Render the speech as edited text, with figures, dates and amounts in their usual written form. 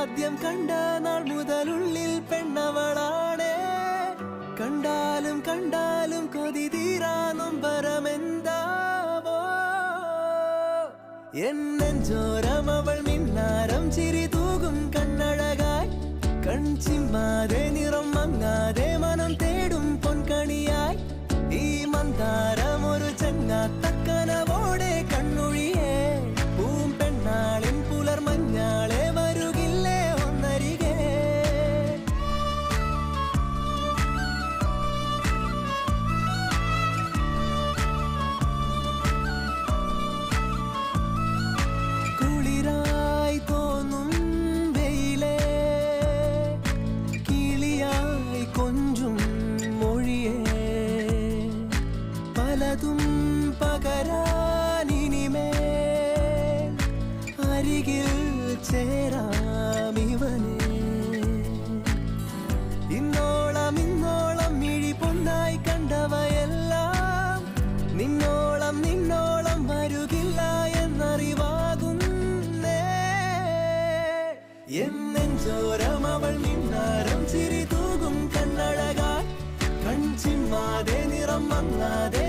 ആദ്യം കണ്ട നാൾ മുതലുള്ളിൽ പെണ്ണവളാണേ. കണ്ടാലും കണ്ടാലും കൊതി തീരാ നൊമ്പരമെന്താവോ. എന്നെഞ്ചോരം അവൾ മിന്നാരം ചിരി തൂകും കണ്ണഴകായി. കൺചിമ്മാതെ നിറം മങ്ങാതെ മനം തേടും പൊൻകണിയായി. ഈ മന്ദാരം ഒരു ചങ്ങാത്തക്കനവോടെ കണ്ണൊഴിയേ. പൂം പെണ്ണാളിൻ പുലർമഞ്ഞാളെ വരുകില്ലേ ഒന്നരികെ. കുളിരായി തോന്നും വെയിലേ, കിളിയായി കൊഞ്ചും മൊഴിയേ. പലതും പകരാനിനിമേൽ അരികിൽ ചേരാമിവനെ. ഇന്നോളം ഇന്നോളം മിഴി പൊന്നായി കണ്ടവയെല്ലാം നിന്നോളം നിന്നോളം വരുകില്ല എന്നറിവാകുന്നേ. എന്നെഞ്ചോരം അവൾ മിന്നാരം ചിരി തൂകും കണ്ണഴകായി. കൺചിമ്മാതെ നിറം മങ്ങാതെ